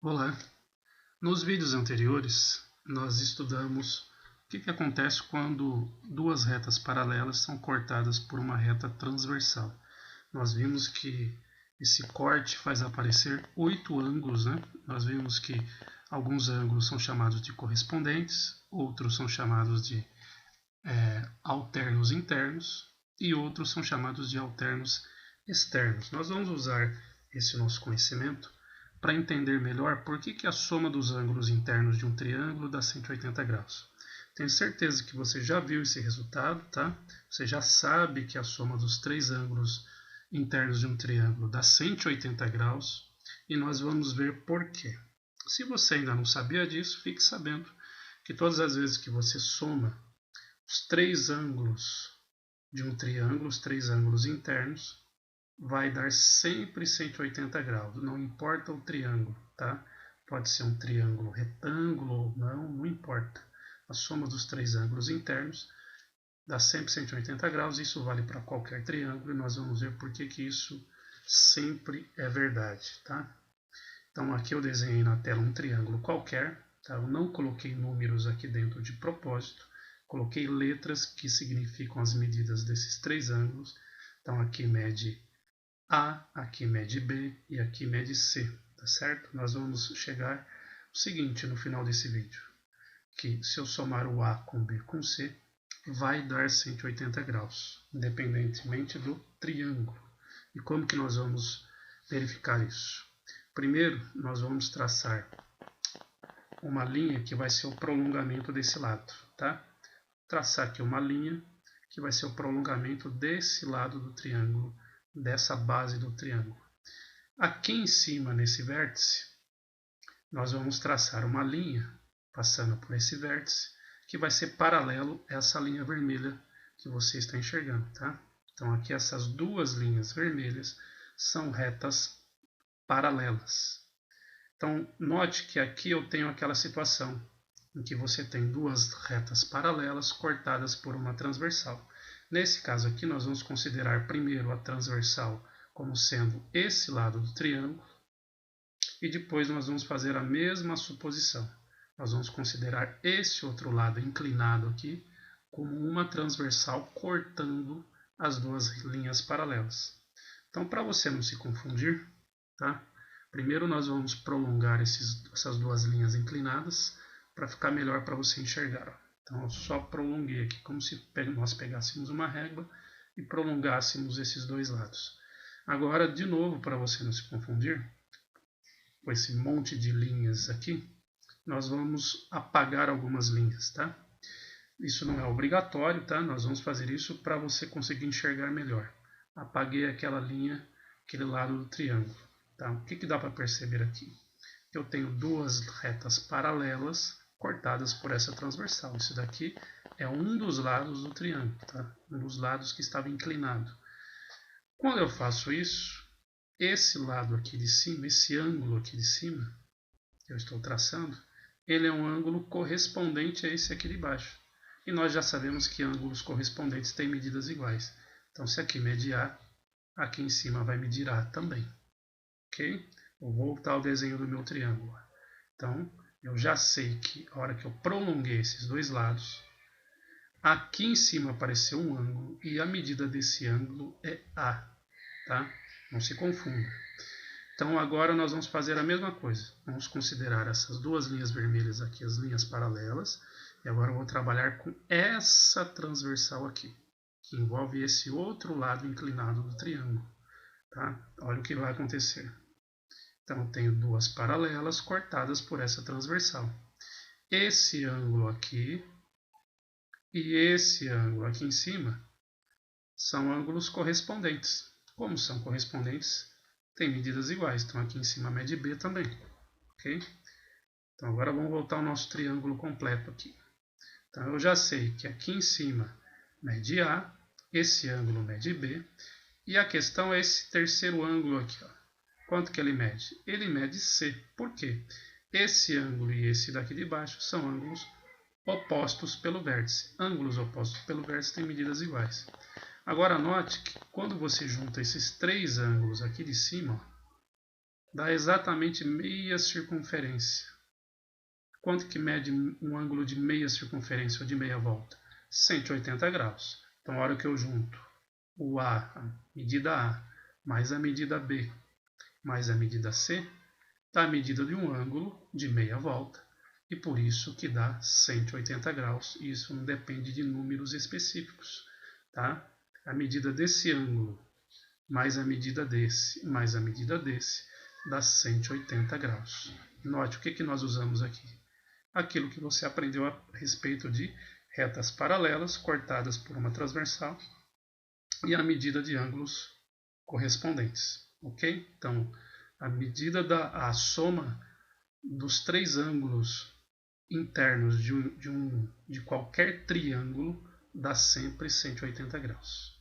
Olá! Nos vídeos anteriores, nós estudamos o que acontece quando duas retas paralelas são cortadas por uma reta transversal. Nós vimos que esse corte faz aparecer 8 ângulos, né? Nós vimos que alguns ângulos são chamados de correspondentes, outros são chamados de alternos internos e outros são chamados de alternos externos. Nós vamos usar esse nosso conhecimento para entender melhor por que a soma dos ângulos internos de um triângulo dá 180 graus. Tenho certeza que você já viu esse resultado, tá? Você já sabe que a soma dos três ângulos internos de um triângulo dá 180 graus e nós vamos ver por quê. Se você ainda não sabia disso, fique sabendo que todas as vezes que você soma os três ângulos de um triângulo, os três ângulos internos, vai dar sempre 180 graus, não importa o triângulo, tá? Pode ser um triângulo retângulo ou não importa. A soma dos três ângulos internos dá sempre 180 graus, isso vale para qualquer triângulo e nós vamos ver por que isso sempre é verdade, tá? Então aqui eu desenhei na tela um triângulo qualquer, tá? Eu não coloquei números aqui dentro de propósito, coloquei letras que significam as medidas desses três ângulos. Então aqui mede A, aqui mede B e aqui mede C, tá certo? Nós vamos chegar ao seguinte no final desse vídeo, que se eu somar o A com B com C, vai dar 180 graus, independentemente do triângulo. E como que nós vamos verificar isso? Primeiro, nós vamos traçar uma linha que vai ser o prolongamento desse lado, tá? Traçar aqui uma linha que vai ser o prolongamento desse lado do triângulo, dessa base do triângulo. Aqui em cima, nesse vértice, nós vamos traçar uma linha, passando por esse vértice, que vai ser paralelo a essa linha vermelha que você está enxergando, tá? Então aqui essas duas linhas vermelhas são retas paralelas. Então note que aqui eu tenho aquela situação em que você tem duas retas paralelas cortadas por uma transversal. Nesse caso aqui, nós vamos considerar primeiro a transversal como sendo esse lado do triângulo e depois nós vamos fazer a mesma suposição. Nós vamos considerar esse outro lado inclinado aqui como uma transversal cortando as duas linhas paralelas. Então, para você não se confundir, tá? Primeiro nós vamos prolongar essas duas linhas inclinadas para ficar melhor para você enxergar. Então eu só prolonguei aqui como se nós pegássemos uma régua e prolongássemos esses dois lados. Agora, de novo, para você não se confundir, com esse monte de linhas aqui, nós vamos apagar algumas linhas, tá? Isso não é obrigatório, tá? Nós vamos fazer isso para você conseguir enxergar melhor. Apaguei aquela linha, aquele lado do triângulo. Tá? O que dá para perceber aqui? Eu tenho duas retas paralelas cortadas por essa transversal. Isso daqui é um dos lados do triângulo, tá? Um dos lados que estava inclinado. Quando eu faço isso, esse lado aqui de cima, esse ângulo aqui de cima, que eu estou traçando, ele é um ângulo correspondente a esse aqui de baixo. E nós já sabemos que ângulos correspondentes têm medidas iguais. Então, se aqui medir A, aqui em cima vai medir A também. Ok? Vou voltar ao desenho do meu triângulo. Então, eu já sei que a hora que eu prolonguei esses dois lados, aqui em cima apareceu um ângulo e a medida desse ângulo é A. Tá? Não se confunda. Então, agora nós vamos fazer a mesma coisa. Vamos considerar essas duas linhas vermelhas aqui, as linhas paralelas. E agora eu vou trabalhar com essa transversal aqui, que envolve esse outro lado inclinado do triângulo. Tá? Olha o que vai acontecer. Então, eu tenho duas paralelas cortadas por essa transversal. Esse ângulo aqui e esse ângulo aqui em cima são ângulos correspondentes. Como são correspondentes, tem medidas iguais. Então, aqui em cima mede B também. Ok? Então, agora vamos voltar ao nosso triângulo completo aqui. Então, eu já sei que aqui em cima mede A, esse ângulo mede B, e a questão é esse terceiro ângulo aqui, ó. Quanto que ele mede? Ele mede C. Por quê? Esse ângulo e esse daqui de baixo são ângulos opostos pelo vértice. Ângulos opostos pelo vértice têm medidas iguais. Agora note que quando você junta esses três ângulos aqui de cima, ó, dá exatamente meia circunferência. Quanto que mede um ângulo de meia circunferência ou de meia volta? 180 graus. Então, a hora que eu junto a medida A, mais a medida B, mais a medida C, dá a medida de um ângulo de meia volta. E por isso que dá 180 graus. E isso não depende de números específicos. Tá? A medida desse ângulo, mais a medida desse, mais a medida desse, dá 180 graus. Note o que nós usamos aqui. Aquilo que você aprendeu a respeito de retas paralelas cortadas por uma transversal e a medida de ângulos correspondentes, ok? Então, a soma dos três ângulos internos de qualquer triângulo dá sempre 180 graus.